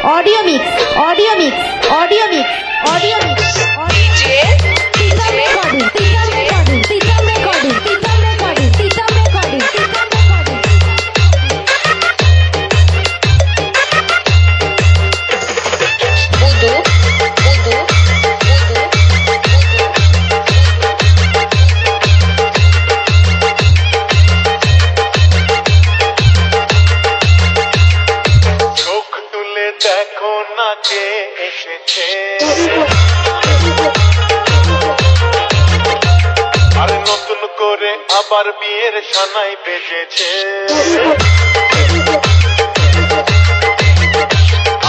Audio mix, audio mix, audio mix, audio mix. DJ, Tisam recording, Tisam recording, Tisam recording, Tisam recording, Tisam recording, Tisam recording. Budu, budu, budu, দেখো না কে এসেছে আরে নতুন করে আবার বিয়ের সানাই বেজেছে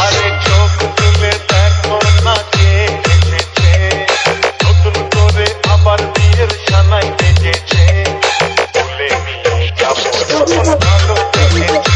আরে চোখ তুলে দেখো না কে এসেছে নতুন করে আবার বিয়ের সানাই বেজেছে ভুলে নিয়ে যাবো যখন ভালো দেখেছি